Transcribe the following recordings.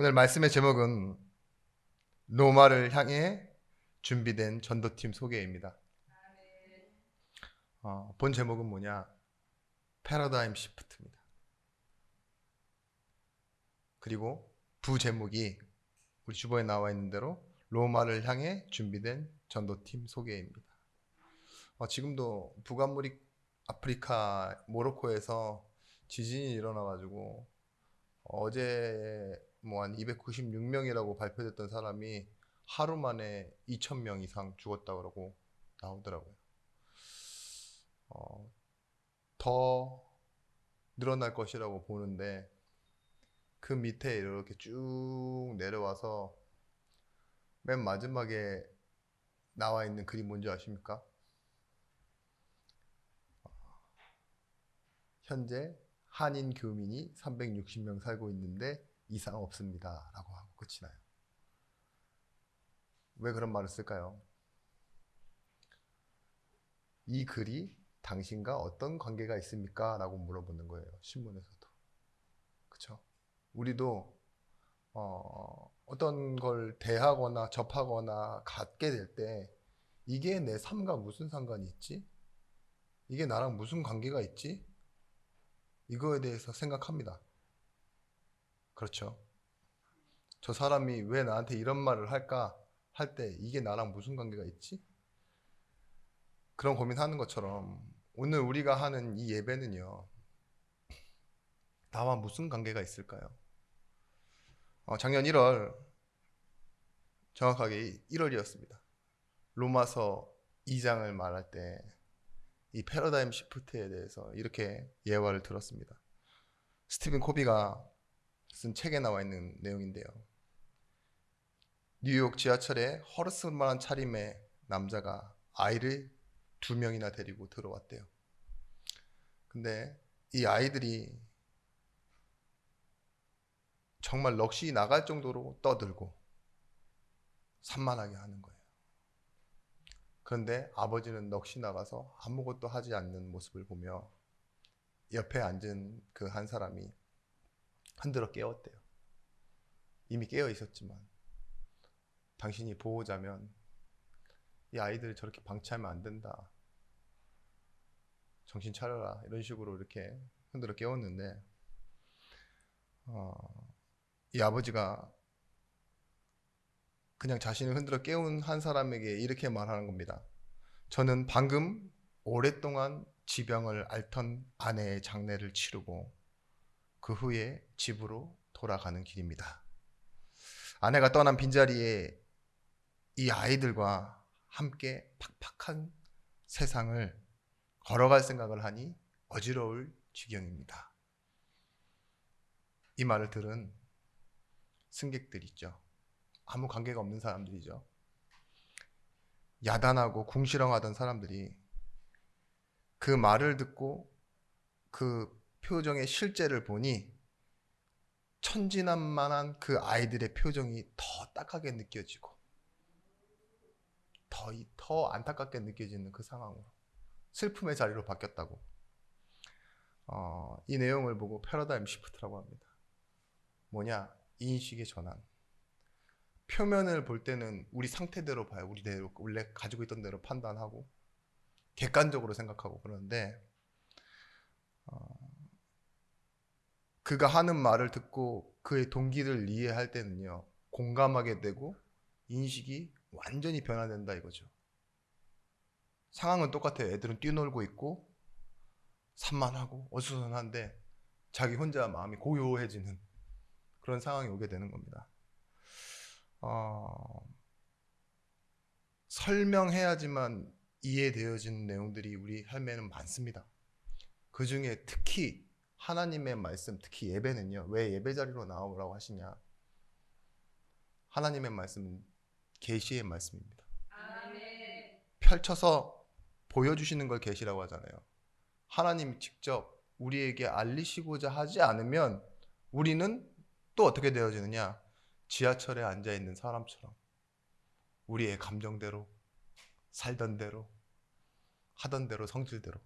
오늘 말씀의 제목은 로마를 향해 준비된 전도팀 소개입니다. 본 제목은 뭐냐? 패러다임 시프트입니다. 그리고 부제목이 우리 주보에 나와 있는 대로 로마를 향해 준비된 전도팀 소개입니다. 지금도 북아프리카 모로코에서 지진이 일어나가지고 어제 뭐 한 296명이라고 발표됐던 사람이 하루 만에 2,000명 이상 죽었다고 나오더라고요. 더 늘어날 것이라고 보는데 그 밑에 이렇게 쭉 내려와서 맨 마지막에 나와 있는 글이 뭔지 아십니까? 현재 한인 교민이 360명 살고 있는데 이상 없습니다 라고 하고 끝이 나요. 왜 그런 말을 쓸까요? 이 글이 당신과 어떤 관계가 있습니까? 라고 물어보는 거예요. 신문에서도. 그쵸? 우리도 어떤 걸 대하거나 접하거나 갖게 될 때 이게 내 삶과 무슨 상관이 있지? 이게 나랑 무슨 관계가 있지? 이거에 대해서 생각합니다. 그렇죠? 저 사람이 왜 나한테 이런 말을 할까? 할 때 이게 나랑 무슨 관계가 있지? 그런 고민하는 것처럼 오늘 우리가 하는 이 예배는요. 나와 무슨 관계가 있을까요? 작년 1월, 정확하게 1월이었습니다. 로마서 2장을 말할 때 이 패러다임 시프트에 대해서 이렇게 예화를 들었습니다. 스티븐 코비가 쓴 책에 나와 있는 내용인데요. 뉴욕 지하철에 허르스만한 차림의 남자가 아이를 2명이나 데리고 들어왔대요. 근데 이 아이들이 정말 넋이 나갈 정도로 떠들고 산만하게 하는 거예요. 그런데 아버지는 넋이 나가서 아무것도 하지 않는 모습을 보며 옆에 앉은 그 한 사람이 흔들어 깨웠대요. 이미 깨어 있었지만 당신이 보호자면 이 아이들을 저렇게 방치하면 안 된다. 정신 차려라. 이런 식으로 이렇게 흔들어 깨웠는데 이 아버지가 그냥 자신을 흔들어 깨운 한 사람에게 이렇게 말하는 겁니다. 저는 방금 오랫동안 지병을 앓던 아내의 장례를 치르고 그 후에 집으로 돌아가는 길입니다. 아내가 떠난 빈자리에 이 아이들과 함께 팍팍한 세상을 걸어갈 생각을 하니 어지러울 지경입니다. 이 말을 들은 승객들 있죠. 아무 관계가 없는 사람들이죠. 야단하고 궁시렁하던 사람들이 그 말을 듣고 그 표정의 실제를 보니 천진난만한 그 아이들의 표정이 더 딱하게 느껴지고 더 안타깝게 느껴지는 그 상황으로 슬픔의 자리로 바뀌었다고. 이 내용을 보고 패러다임 시프트라고 합니다. 뭐냐? 인식의 전환. 표면을 볼 때는 우리 상태대로 봐요. 우리대로 원래 가지고 있던 대로 판단하고 객관적으로 생각하고 그러는데 그가 하는 말을 듣고 그의 동기를 이해할 때는요. 공감하게 되고 인식이 완전히 변화된다 이거죠. 상황은 똑같아요. 애들은 뛰놀고 있고 산만하고 어수선한데 자기 혼자 마음이 고요해지는 그런 상황이 오게 되는 겁니다. 설명해야지만 이해되어지는 내용들이 우리 삶에는 많습니다. 그 중에 특히 하나님의 말씀, 특히 예배는요. 왜 예배 자리로 나오라고 하시냐? 하나님의 말씀은 계시의 말씀입니다. 아멘. 펼쳐서 보여주시는 걸 계시라고 하잖아요. 하나님이 직접 우리에게 알리시고자 하지 않으면 우리는 또 어떻게 되어지느냐? 지하철에 앉아있는 사람처럼 우리의 감정대로 살던 대로 하던 대로 성질대로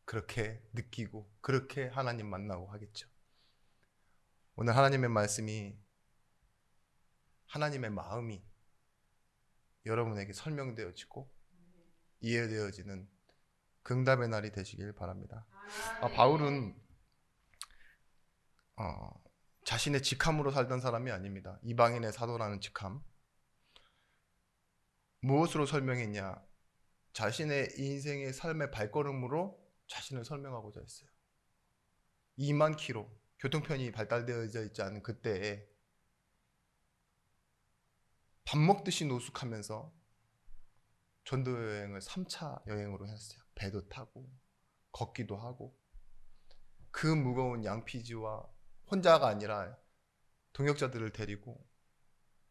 그렇게 느끼고 그렇게 하나님 만나고 하겠죠. 오늘 하나님의 말씀이 하나님의 마음이 여러분에게 설명되어지고 이해되어지는 긍답의 날이 되시길 바랍니다. 바울은 자신의 직함으로 살던 사람이 아닙니다. 이방인의 사도라는 직함. 무엇으로 설명했냐? 자신의 인생의 삶의 발걸음으로 자신을 설명하고자 했어요. 2만 킬로 교통편이 발달되어져 있지 않은 그때에 밥 먹듯이 노숙하면서 전도 여행을 3차 여행으로 했어요. 배도 타고 걷기도 하고 그 무거운 양피지와 혼자가 아니라 동역자들을 데리고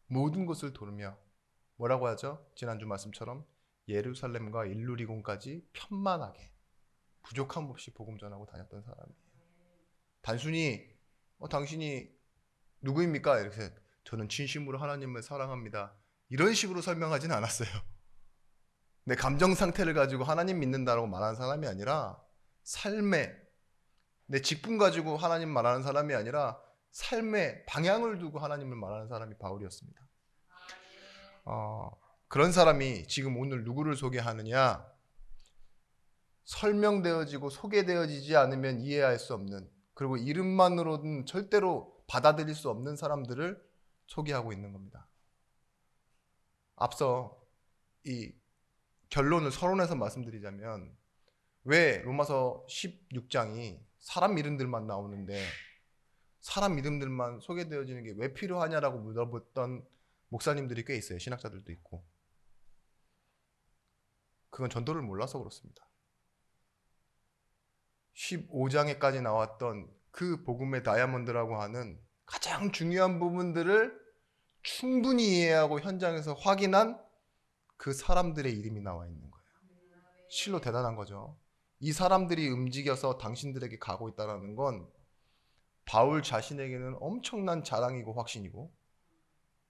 모든 곳을 돌며 뭐라고 하죠? 지난주 말씀처럼 예루살렘과 일루리곤까지 편만하게 부족함 없이 복음 전하고 다녔던 사람이에요. 단순히 당신이 누구입니까? 이렇게 저는 진심으로 하나님을 사랑합니다. 이런 식으로 설명하지는 않았어요. 내 감정 상태를 가지고 하나님 믿는다라고 말하는 사람이 아니라 삶의 내 직분 가지고 하나님 말하는 사람이 아니라 삶의 방향을 두고 하나님을 말하는 사람이 바울이었습니다. 그런 사람이 지금 오늘 누구를 소개하느냐? 설명되어지고 소개되어지지 않으면 이해할 수 없는, 그리고 이름만으로는 절대로 받아들일 수 없는 사람들을 소개하고 있는 겁니다. 앞서 이 결론을 서론에서 말씀드리자면 왜 로마서 16장이 사람 이름들만 나오는데 사람 이름들만 소개되어지는 게 왜 필요하냐라고 물어봤던 목사님들이 꽤 있어요. 신학자들도 있고. 그건 전도를 몰라서 그렇습니다. 15장에까지 나왔던 그 복음의 다이아몬드라고 하는 가장 중요한 부분들을 충분히 이해하고 현장에서 확인한 그 사람들의 이름이 나와 있는 거예요. 실로 대단한 거죠. 이 사람들이 움직여서 당신들에게 가고 있다는 건 바울 자신에게는 엄청난 자랑이고 확신이고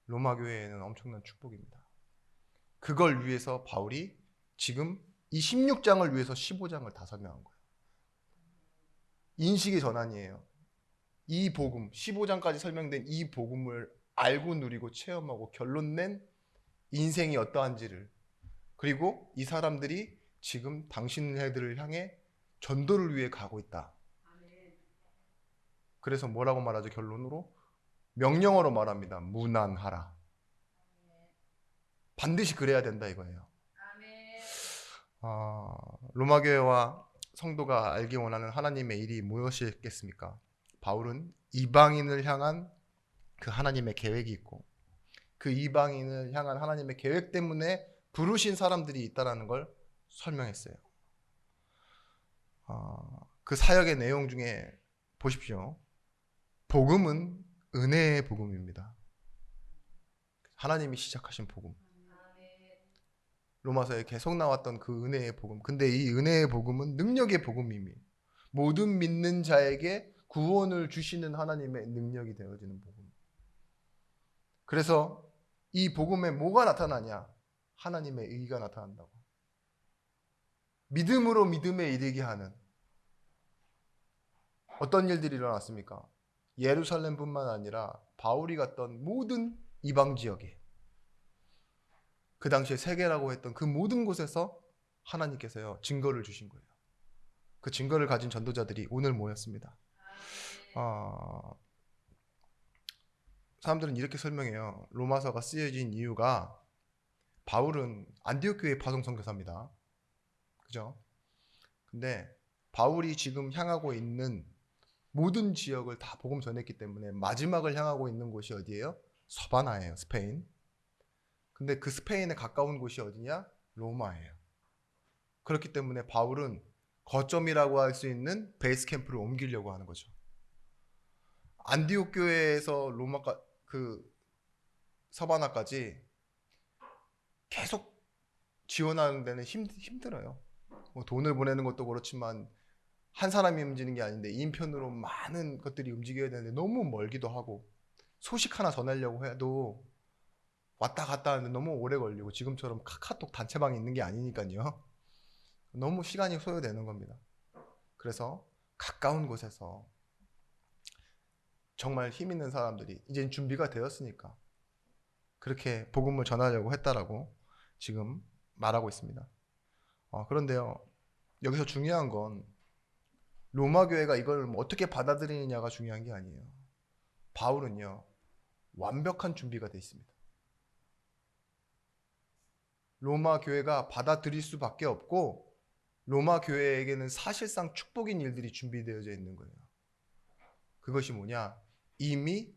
로마 교회에는 엄청난 축복입니다. 그걸 위해서 바울이 지금 이 16장을 위해서 15장을 다 설명한 거예요. 인식의 전환이에요. 이 복음, 15장까지 설명된 이 복음을 알고 누리고 체험하고 결론 낸 인생이 어떠한지를, 그리고 이 사람들이 지금 당신네들을 향해 전도를 위해 가고 있다. 그래서 뭐라고 말하죠? 결론으로 명령어로 말합니다. 무난하라. 반드시 그래야 된다 이거예요. 로마 교회와 성도가 알기 원하는 하나님의 일이 무엇이겠습니까? 바울은 이방인을 향한 그 하나님의 계획이 있고 그 이방인을 향한 하나님의 계획 때문에 부르신 사람들이 있다는 걸 설명했어요. 그 사역의 내용 중에 보십시오. 복음은 은혜의 복음입니다. 하나님이 시작하신 복음. 로마서에 계속 나왔던 그 은혜의 복음. 근데 이 은혜의 복음은 능력의 복음이며 모든 믿는 자에게 구원을 주시는 하나님의 능력이 되어지는 복음. 그래서 이 복음에 뭐가 나타나냐? 하나님의 의가 나타난다고. 믿음으로 믿음에 이르게 하는 어떤 일들이 일어났습니까? 예루살렘뿐만 아니라 바울이 갔던 모든 이방 지역에, 그 당시에 세계라고 했던 그 모든 곳에서 하나님께서요 증거를 주신 거예요. 그 증거를 가진 전도자들이 오늘 모였습니다. 사람들은 이렇게 설명해요. 로마서가 쓰여진 이유가 바울은 안디옥 교회 파송 선교사입니다. 그죠? 근데 바울이 지금 향하고 있는 모든 지역을 다 복음 전했기 때문에 마지막을 향하고 있는 곳이 어디예요? 서바나예요. 스페인. 근데 그 스페인에 가까운 곳이 어디냐? 로마예요. 그렇기 때문에 바울은 거점이라고 할 수 있는 베이스 캠프를 옮기려고 하는 거죠. 안디옥 교회에서 로마가 그 서바나까지 계속 지원하는 데는 힘들어요. 뭐 돈을 보내는 것도 그렇지만 한 사람이 움직이는 게 아닌데 인편으로 많은 것들이 움직여야 되는데 너무 멀기도 하고 소식 하나 전하려고 해도 왔다 갔다 하는데 너무 오래 걸리고 지금처럼 카카오톡 단체방에 있는 게 아니니까요. 너무 시간이 소요되는 겁니다. 그래서 가까운 곳에서 정말 힘 있는 사람들이 이제 준비가 되었으니까 그렇게 복음을 전하려고 했다라고 지금 말하고 있습니다. 그런데요, 여기서 중요한 건 로마 교회가 이걸 어떻게 받아들이느냐가 중요한 게 아니에요. 바울은요, 완벽한 준비가 돼 있습니다. 로마 교회가 받아들일 수밖에 없고 로마 교회에게는 사실상 축복인 일들이 준비되어져 있는 거예요. 그것이 뭐냐? 이미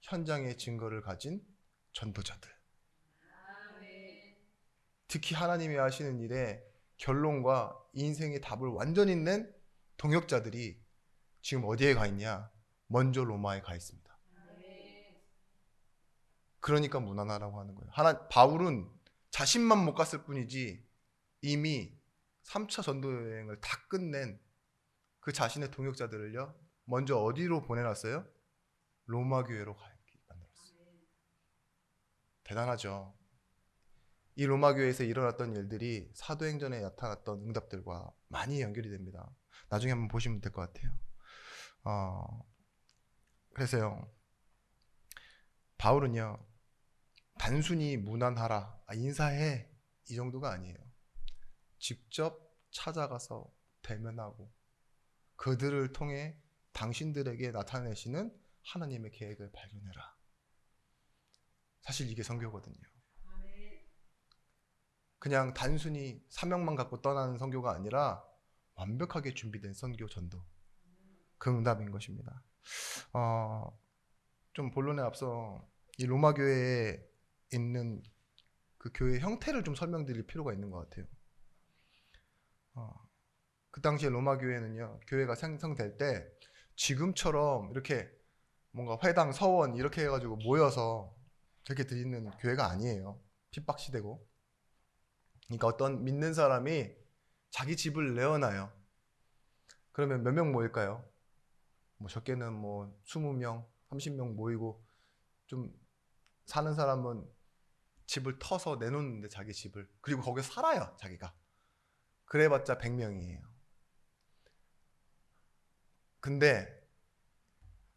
현장의 증거를 가진 전도자들. 특히 하나님이 하시는 일에 결론과 인생의 답을 완전히 낸 동역자들이 지금 어디에 가 있냐? 먼저 로마에 가 있습니다. 그러니까 무난하라고 하는 거예요. 바울은 자신만 못 갔을 뿐이지 이미 3차 전도 여행을 다 끝낸 그 자신의 동역자들을요, 먼저 어디로 보내놨어요? 로마 교회로 가게 만들었어요. 대단하죠. 이 로마 교회에서 일어났던 일들이 사도행전에 나타났던 응답들과 많이 연결이 됩니다. 나중에 한번 보시면 될 것 같아요. 그래서요, 바울은요, 단순히 무난하라, 인사해, 이 정도가 아니에요. 직접 찾아가서 대면하고 그들을 통해 당신들에게 나타내시는 하나님의 계획을 발견해라. 사실 이게 선교거든요. 그냥 단순히 사명만 갖고 떠나는 선교가 아니라 완벽하게 준비된 선교 전도, 그 응답인 것입니다. 좀 본론에 앞서 이 로마 교회에 있는 그 교회 형태를 좀 설명드릴 필요가 있는 것 같아요. 그 당시에 로마 교회는요, 교회가 생성될 때 지금처럼 이렇게 뭔가 회당, 서원 이렇게 해가지고 모여서 이렇게 드리는 교회가 아니에요. 핍박시대고. 그러니까 어떤 믿는 사람이 자기 집을 내어놔요. 그러면 몇 명 모일까요? 뭐 적게는 뭐 20명, 30명 모이고, 좀 사는 사람은 집을 터서 내놓는데, 자기 집을. 그리고 거기서 살아요, 자기가. 그래봤자 100명이에요. 근데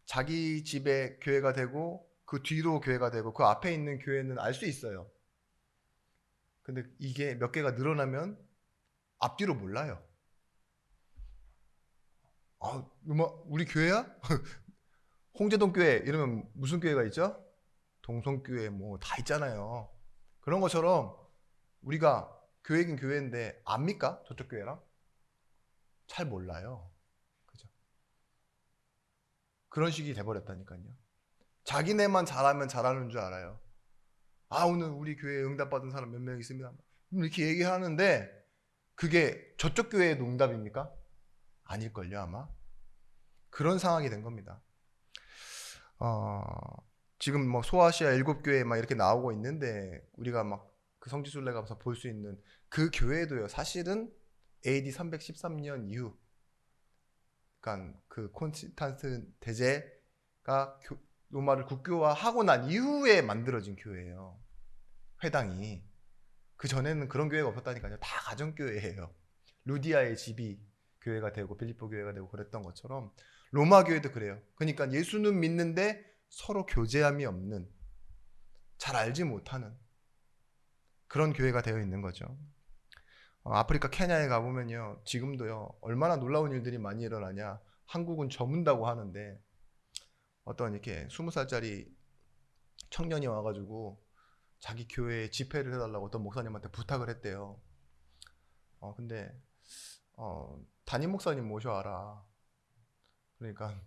자기 집에 교회가 되고 그 뒤로 교회가 되고 그 앞에 있는 교회는 알 수 있어요. 근데 이게 몇 개가 늘어나면 앞뒤로 몰라요. 우리 교회야? 홍제동 교회 이러면 무슨 교회가 있죠? 동성교회 뭐 다 있잖아요. 그런 것처럼 우리가 교회긴 교회인데 압니까? 저쪽 교회랑? 잘 몰라요. 그죠? 그런 식이 돼버렸다니까요. 자기네만 잘하면 잘하는 줄 알아요. 오늘 우리 교회에 응답받은 사람 몇 명 있습니다. 이렇게 얘기하는데 그게 저쪽 교회의 응답입니까? 아닐걸요, 아마. 그런 상황이 된 겁니다. 지금 뭐 소아시아 7교회 막 이렇게 나오고 있는데 우리가 막 그 성지순례 가서 볼 수 있는 그 교회도요, 사실은 AD 313년 이후, 그러니까 그 콘스탄틴 대제가 로마를 국교화하고 난 이후에 만들어진 교회예요. 회당이. 그 전에는 그런 교회가 없었다니까요. 다 가정교회예요. 루디아의 집이 교회가 되고 빌립보 교회가 되고 그랬던 것처럼 로마 교회도 그래요. 그러니까 예수는 믿는데 서로 교제함이 없는, 잘 알지 못하는 그런 교회가 되어 있는 거죠. 아프리카 케냐에 가보면요, 지금도요, 얼마나 놀라운 일들이 많이 일어나냐. 한국은 저문다고 하는데 어떤 이렇게 20살짜리 청년이 와가지고 자기 교회에 집회를 해달라고 어떤 목사님한테 부탁을 했대요. 근데 담임 목사님 모셔와라. 그러니까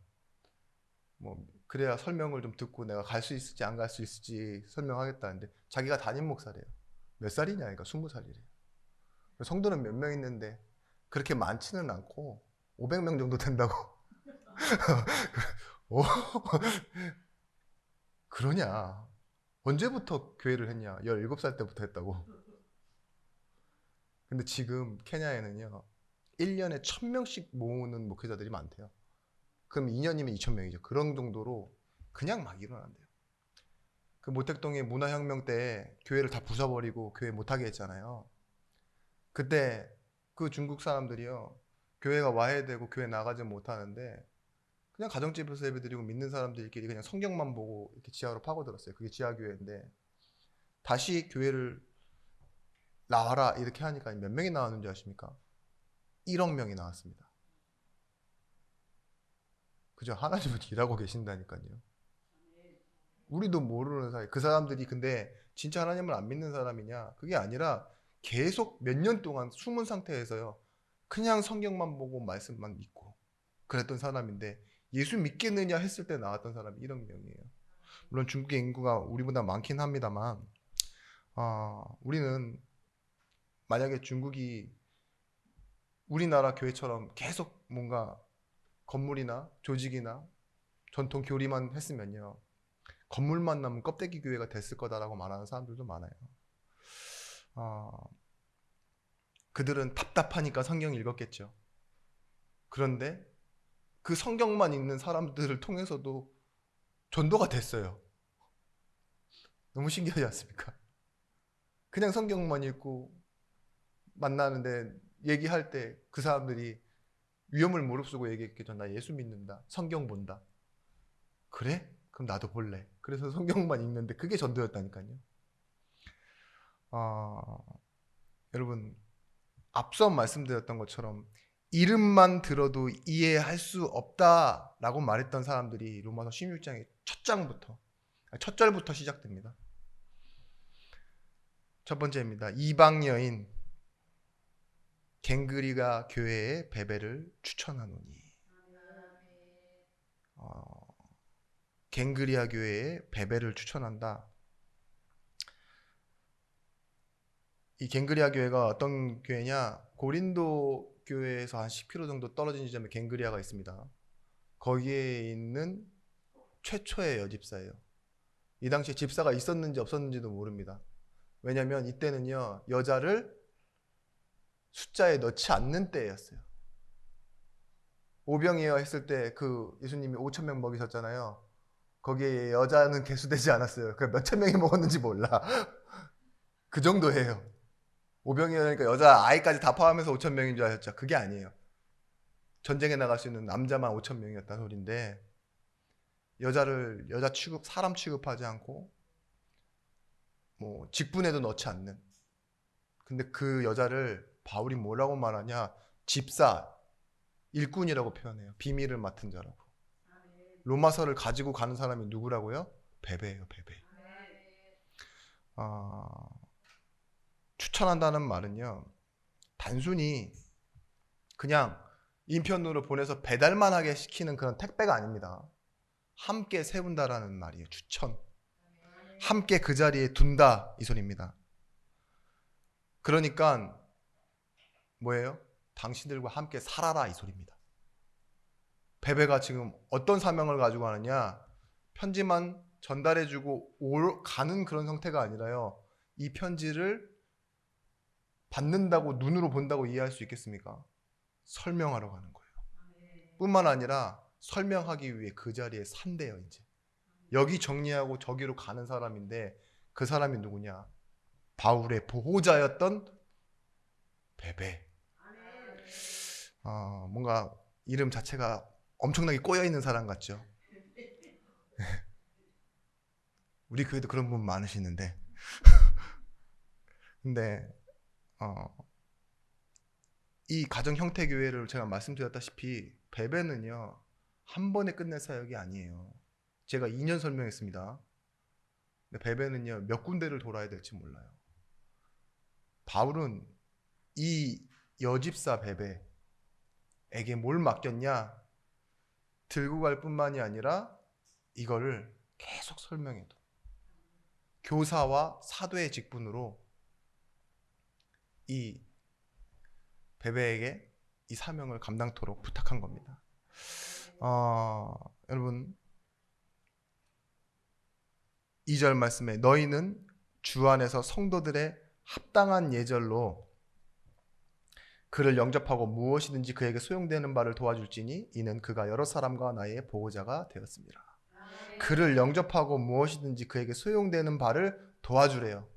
뭐 그래야 설명을 좀 듣고 내가 갈 수 있을지 안 갈 수 있을지 설명하겠다는데, 자기가 담임 목사래요. 몇 살이냐? 그러니까 20살이래요. 성도는 몇 명 있는데 그렇게 많지는 않고 500명 정도 된다고. 그러냐? 언제부터 교회를 했냐? 17살 때부터 했다고. 근데 지금 케냐에는요, 1년에 1000명씩 모으는 목회자들이 많대요. 그럼 2년이면 2000명이죠. 그런 정도로 그냥 막 일어난대요. 그 모택동의 문화혁명 때 교회를 다 부숴버리고 교회 못하게 했잖아요. 그때 그 중국 사람들이요, 교회가 와해되고 교회 나가지 못하는데 그냥 가정집에서 예배드리고 믿는 사람들끼리 그냥 성경만 보고 이렇게 지하로 파고들었어요. 그게 지하교회인데 다시 교회를 나와라 이렇게 하니까 몇 명이 나왔는지 아십니까? 1억 명이 나왔습니다. 그죠? 하나님은 일하고 계신다니까요. 우리도 모르는 사이. 그 사람들이 근데 진짜 하나님을 안 믿는 사람이냐? 그게 아니라 계속 몇 년 동안 숨은 상태에서요. 그냥 성경만 보고 말씀만 믿고 그랬던 사람인데 예수 믿겠느냐 했을 때 나왔던 사람이 1억 명이에요. 물론 중국의 인구가 우리보다 많긴 합니다만 우리는 만약에 중국이 우리나라 교회처럼 계속 뭔가 건물이나 조직이나 전통 교리만 했으면요. 건물만 남은 껍데기 교회가 됐을 거다라고 말하는 사람들도 많아요. 그들은 답답하니까 성경 읽었겠죠. 그런데 그 성경만 읽는 사람들을 통해서도 전도가 됐어요. 너무 신기하지 않습니까? 그냥 성경만 읽고 만나는데 얘기할 때 그 사람들이 위험을 무릅쓰고 얘기했겠죠. 나 예수 믿는다. 성경 본다. 그래? 그럼 나도 볼래. 그래서 성경만 읽는데 그게 전도였다니까요. 여러분 앞서 말씀드렸던 것처럼 이름만 들어도 이해할 수 없다라고 말했던 사람들이 로마서 16장의 첫 절부터 시작됩니다. 첫 번째입니다. 이방 여인 갱그리가 교회에 베베를 추천하노니. 갱그리아 교회에 베베를 추천한다. 이 갱그리아 교회가 어떤 교회냐? 고린도 교회에서 한 10km 정도 떨어진 지점에 갱그리아가 있습니다. 거기에 있는 최초의 여집사예요. 이 당시에 집사가 있었는지 없었는지도 모릅니다. 왜냐하면 이때는요 여자를 숫자에 넣지 않는 때였어요. 오병이어 했을 때 그 예수님이 5,000명 먹이셨잖아요. 거기에 여자는 개수되지 않았어요. 그 몇천 명이 먹었는지 몰라. 그 정도예요. 오병이어니까 여자 아이까지 다 포함해서 5,000명인 줄 아셨죠? 그게 아니에요. 전쟁에 나갈 수 있는 남자만 5,000명이었다는 소리인데 여자 취급, 사람 취급하지 않고 뭐 직분에도 넣지 않는. 근데 그 여자를 바울이 뭐라고 말하냐? 집사, 일꾼이라고 표현해요. 비밀을 맡은 자라고. 로마서를 가지고 가는 사람이 누구라고요? 베베예요, 베베. 추천한다는 말은요, 단순히 그냥 인편으로 보내서 배달만 하게 시키는 그런 택배가 아닙니다. 함께 세운다라는 말이에요. 추천. 함께 그 자리에 둔다 이 소리입니다. 그러니까 뭐예요? 당신들과 함께 살아라 이 소리입니다. 베베가 지금 어떤 사명을 가지고 하느냐? 편지만 전달해주고 가는 그런 형태가 아니라요. 이 편지를 받는다고 눈으로 본다고 이해할 수 있겠습니까? 설명하러 가는 거예요. 뿐만 아니라 설명하기 위해 그 자리에 산대요. 이제 여기 정리하고 저기로 가는 사람인데 그 사람이 누구냐? 바울의 보호자였던 베베. 뭔가 이름 자체가 엄청나게 꼬여있는 사람 같죠? 우리 교회도 그런 분 많으시는데 근데 이 가정 형태 교회를 제가 말씀드렸다시피 베베는요 한 번에 끝낼 사역이 아니에요. 제가 2년 설명했습니다. 근데 베베는요 몇 군데를 돌아야 될지 몰라요. 바울은 이 여집사 베베에게 뭘 맡겼냐? 들고 갈 뿐만이 아니라 이거를 계속 설명해도 교사와 사도의 직분으로 이 베베에게 이 사명을 감당토록 부탁한 겁니다. 여러분 2절 말씀에 너희는 주 안에서 성도들의 합당한 예절로 그를 영접하고 무엇이든지 그에게 소용되는 바를 도와줄지니 이는 그가 여러 사람과 나의 보호자가 되었습니다. 그를 영접하고 무엇이든지 그에게 소용되는 바를 도와주래요.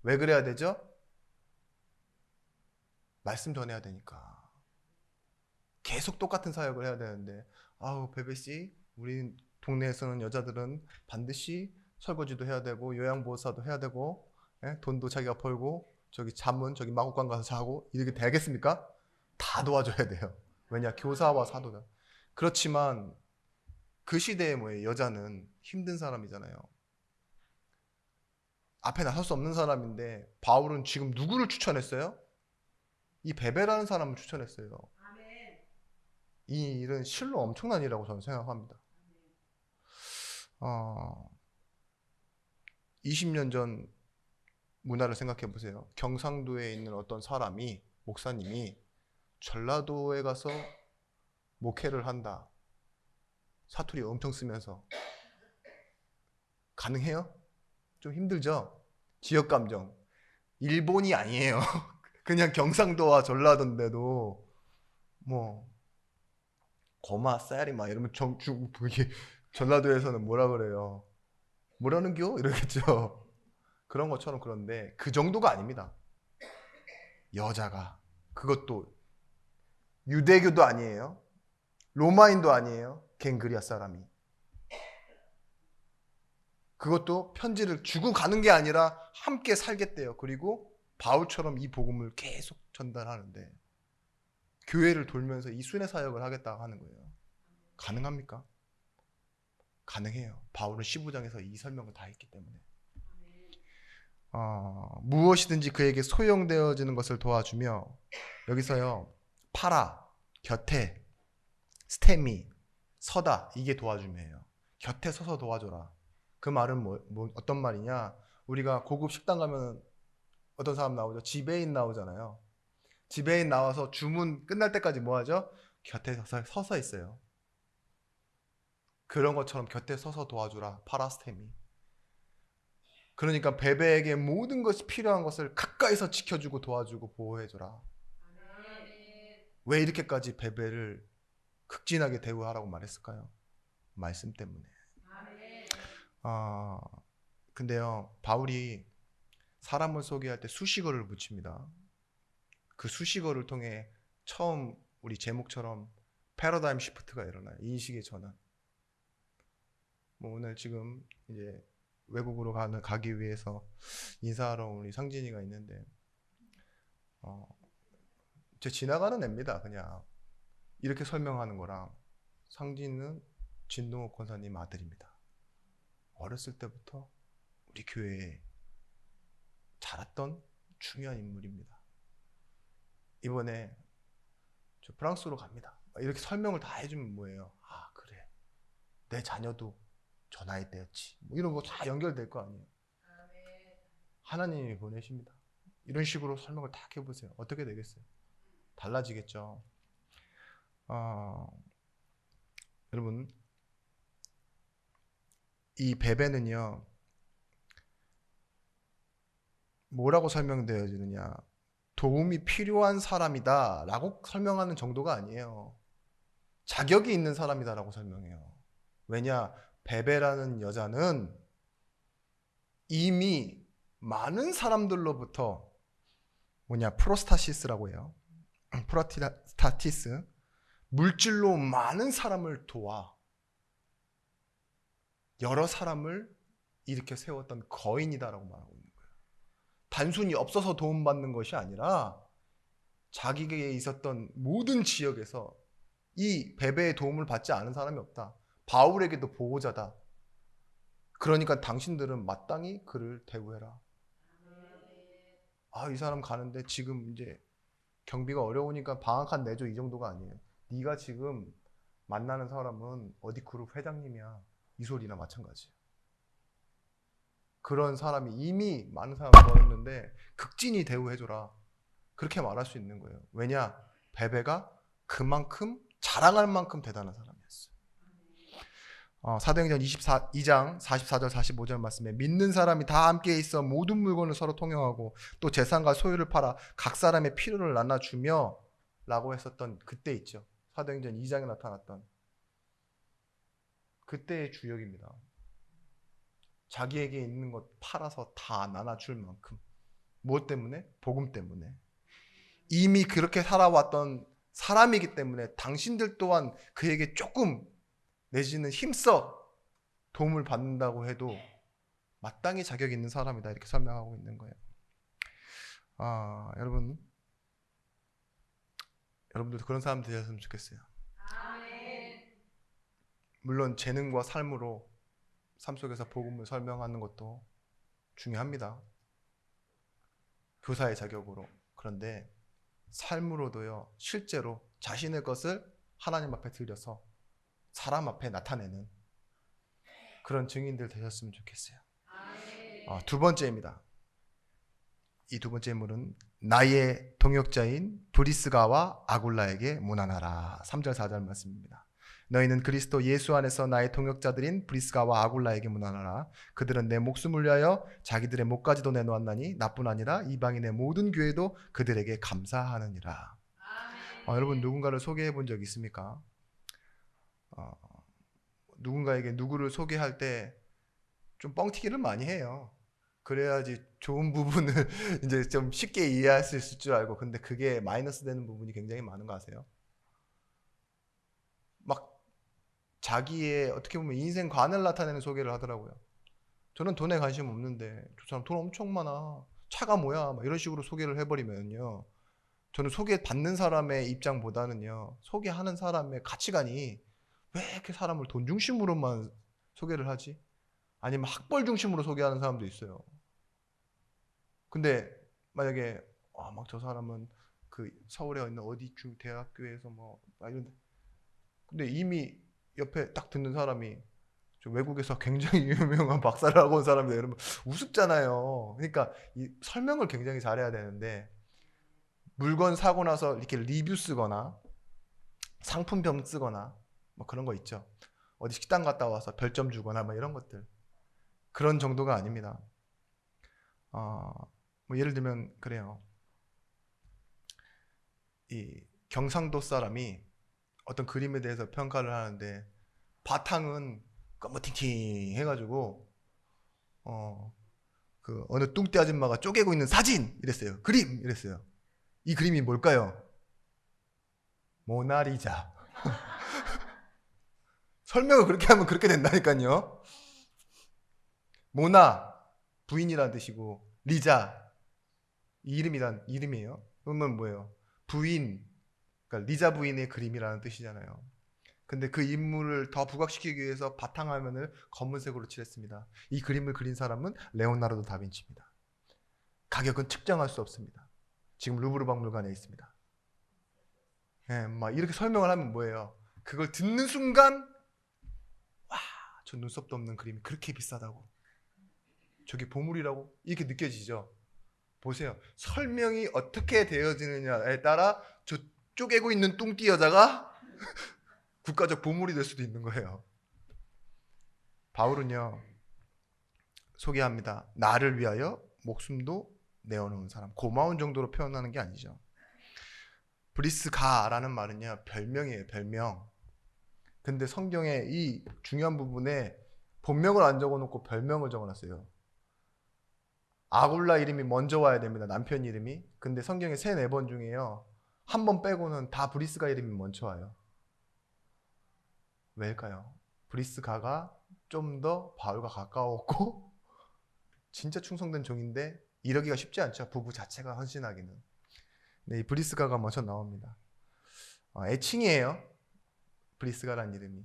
왜 그래야 되죠? 말씀 전해야 되니까. 계속 똑같은 사역을 해야 되는데 베베씨 우리 동네에서는 여자들은 반드시 설거지도 해야 되고 요양보호사도 해야 되고 예? 돈도 자기가 벌고 저기 잠은 저기 마구간 가서 자고 이렇게 되겠습니까? 다 도와줘야 돼요. 왜냐? 교사와 사도다. 그렇지만 그 시대에 뭐예요? 여자는 힘든 사람이잖아요. 앞에 나설 수 없는 사람인데 바울은 지금 누구를 추천했어요? 이 베베라는 사람을 추천했어요. 이 일은 실로 엄청난 일이라고 저는 생각합니다. 20년 전 문화를 생각해 보세요. 경상도에 있는 어떤 사람이, 목사님이 전라도에 가서 목회를 한다. 사투리 엄청 쓰면서. 가능해요? 좀 힘들죠? 지역 감정. 일본이 아니에요. 그냥 경상도와 전라도인데도 뭐 고마, 쌀이 막 이러면 그게 전라도에서는 뭐라 그래요? 뭐라는겨? 이러겠죠. 그런 것처럼. 그런데 그 정도가 아닙니다. 여자가, 그것도 유대교도 아니에요. 로마인도 아니에요. 갱그리아 사람이. 그것도 편지를 주고 가는 게 아니라 함께 살겠대요. 그리고 바울처럼 이 복음을 계속 전달하는데 교회를 돌면서 이 순회 사역을 하겠다고 하는 거예요. 가능합니까? 가능해요. 바울은 15장에서 이 설명을 다 했기 때문에. 무엇이든지 그에게 소용되어지는 것을 도와주며, 여기서요, 파라, 곁에, 스테미, 서다, 이게 도와줌이에요. 곁에 서서 도와줘라. 그 말은 어떤 말이냐? 우리가 고급 식당 가면 어떤 사람 나오죠? 지배인 나오잖아요. 지배인 나와서 주문 끝날 때까지 뭐 하죠? 곁에 서서 있어요. 그런 것처럼 곁에 서서 도와주라. 파라스테미. 그러니까 베베에게 모든 것이 필요한 것을 가까이서 지켜주고 도와주고 보호해줘라. 왜 이렇게까지 베베를 극진하게 대우하라고 말했을까요? 말씀 때문에. 근데요, 바울이 사람을 소개할 때 수식어를 붙입니다. 그 수식어를 통해 처음 우리 제목처럼 패러다임 시프트가 일어나요. 인식의 전환. 뭐 오늘 지금 이제 외국으로 가기 위해서 인사하러 온 우리 상진이가 있는데, 제 지나가는 애입니다. 그냥 이렇게 설명하는 거랑. 상진은 진동욱 권사님 아들입니다. 어렸을 때부터 우리 교회에 자랐던 중요한 인물입니다. 이번에 저 프랑스로 갑니다. 이렇게 설명을 다 해주면 뭐예요? 아, 그래. 내 자녀도 저 나이 때였지. 뭐 이런 거 다 연결될 거 아니에요. 하나님이 보내십니다. 이런 식으로 설명을 딱 해보세요. 어떻게 되겠어요? 달라지겠죠. 여러분, 이 베베는요, 뭐라고 설명되어지느냐? 도움이 필요한 사람이다 라고 설명하는 정도가 아니에요. 자격이 있는 사람이다 라고 설명해요. 왜냐? 베베라는 여자는 이미 많은 사람들로부터 프로스타시스라고 해요. 프로스타티스. 물질로 많은 사람을 도와 여러 사람을 일으켜 세웠던 거인이다라고 말하고 있는 거예요. 단순히 없어서 도움받는 것이 아니라 자기에게 있었던 모든 지역에서 이 베베의 도움을 받지 않은 사람이 없다. 바울에게도 보호자다. 그러니까 당신들은 마땅히 그를 대우해라. 이 사람 가는데 지금 이제 경비가 어려우니까 방학 한 내줘, 이 정도가 아니에요. 네가 지금 만나는 사람은 어디 그룹 회장님이야. 이 소리나 마찬가지예요. 그런 사람이 이미 많은 사람을 도와줬는데 극진히 대우해줘라. 그렇게 말할 수 있는 거예요. 왜냐? 베베가 그만큼 자랑할 만큼 대단한 사람이었어요. 사도행전 2장 44절 45절 말씀에 믿는 사람이 다 함께 있어 모든 물건을 서로 통용하고 또 재산과 소유를 팔아 각 사람의 필요를 나눠주며 라고 했었던 그때 있죠. 사도행전 2장에 나타났던 그때의 주역입니다. 자기에게 있는 것 팔아서 다 나눠줄 만큼. 무엇 때문에? 복음 때문에. 이미 그렇게 살아왔던 사람이기 때문에 당신들 또한 그에게 조금 내지는 힘써 도움을 받는다고 해도 마땅히 자격 있는 사람이다 이렇게 설명하고 있는 거예요. 여러분들도 그런 사람 되셨으면 좋겠어요. 물론 재능과 삶으로 삶 속에서 복음을 설명하는 것도 중요합니다. 교사의 자격으로. 그런데 삶으로도요, 실제로 자신의 것을 하나님 앞에 드려서 사람 앞에 나타내는 그런 증인들 되셨으면 좋겠어요. 두 번째입니다. 이 두 번째 인물은 나의 동역자인 브리스가와 아굴라에게 문안하라. 3절 4절 말씀입니다. 너희는 그리스도 예수 안에서 나의 동역자들인 브리스가와 아굴라에게 문안하라. 그들은 내 목숨을 위하여 자기들의 목까지도 내놓았나니 나뿐 아니라 이방인의 모든 교회도 그들에게 감사하느니라. 여러분 누군가를 소개해 본 적 있습니까? 누군가에게 누구를 소개할 때 좀 뻥튀기를 많이 해요. 그래야지 좋은 부분을 이제 좀 쉽게 이해할 수 있을 줄 알고. 근데 그게 마이너스 되는 부분이 굉장히 많은 거 아세요? 막 자기의 어떻게 보면 인생관을 나타내는 소개를 하더라고요. 저는 돈에 관심 없는데 저 사람 돈 엄청 많아, 차가 뭐야, 막 이런 식으로 소개를 해버리면요, 저는 소개받는 사람의 입장보다는요, 소개하는 사람의 가치관이 왜 이렇게 사람을 돈 중심으로만 소개를 하지? 아니면 학벌 중심으로 소개하는 사람도 있어요. 근데 만약에 막 저 사람은 그 서울에 있는 어디 중 대학교에서 이런, 근데 이미 옆에 딱 듣는 사람이 저 외국에서 굉장히 유명한 박사를 하고 온 사람이다 이러면 우습잖아요. 그러니까 이 설명을 굉장히 잘해야 되는데, 물건 사고 나서 이렇게 리뷰 쓰거나 상품평 쓰거나 뭐 그런 거 있죠. 어디 식당 갔다 와서 별점 주거나 뭐 이런 것들, 그런 정도가 아닙니다. 뭐 예를 들면 그래요. 이 경상도 사람이 어떤 그림에 대해서 평가를 하는데 바탕은 검무팅팅 해가지고 그 어느 뚱떼 아줌마가 쪼개고 있는 사진 이랬어요. 그림 이랬어요. 이 그림이 뭘까요? 모나리자. 설명을 그렇게 하면 그렇게 된다니까요. 모나 부인이란 뜻이고 리자 이름이란 이름이에요. 그러면 뭐예요? 부인, 그러니까 리자 부인의 그림이라는 뜻이잖아요. 근데 그 인물을 더 부각시키기 위해서 바탕화면을 검은색으로 칠했습니다. 이 그림을 그린 사람은 레오나르도 다빈치입니다. 가격은 측정할 수 없습니다. 지금 루브르 박물관에 있습니다. 막 이렇게 설명을 하면 뭐예요? 그걸 듣는 순간 와, 저 눈썹도 없는 그림이 그렇게 비싸다고, 저게 보물이라고 이렇게 느껴지죠. 보세요. 설명이 어떻게 되어지느냐에 따라 저 쪼개고 있는 뚱띠 여자가 국가적 보물이 될 수도 있는 거예요. 바울은요, 소개합니다. 나를 위하여 목숨도 내어놓은 사람. 고마운 정도로 표현하는 게 아니죠. 브리스가라는 말은요, 별명이에요. 별명. 근데 성경에 이 중요한 부분에 본명을 안 적어놓고 별명을 적어놨어요. 아굴라 이름이 먼저 와야 됩니다. 남편 이름이. 근데 성경에 3, 4번 중에요, 한 번 빼고는 다 브리스가 이름이 먼저 와요. 왜일까요? 브리스가가 좀 더 바울과 가까웠고 진짜 충성된 종인데 이러기가 쉽지 않죠. 부부 자체가 헌신하기는. 네, 이 브리스가가 먼저 나옵니다. 애칭이에요. 브리스가라는 이름이.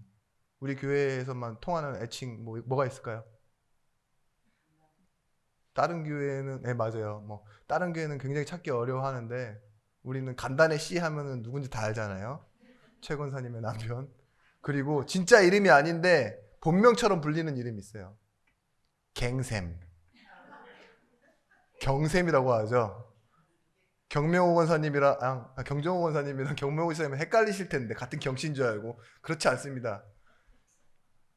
우리 교회에서만 통하는 애칭 뭐가 있을까요? 다른 교회는 맞아요. 다른 교회는 굉장히 찾기 어려워하는데 우리는 간단히 씨 하면은 누군지 다 알잖아요. 최 권사님의 남편. 그리고 진짜 이름이 아닌데 본명처럼 불리는 이름이 있어요. 갱샘. 경샘이라고 하죠. 경명호 권사님이랑 경정호 권사님이랑 경명호 권사님은 헷갈리실 텐데 같은 경씨인 줄 알고. 그렇지 않습니다.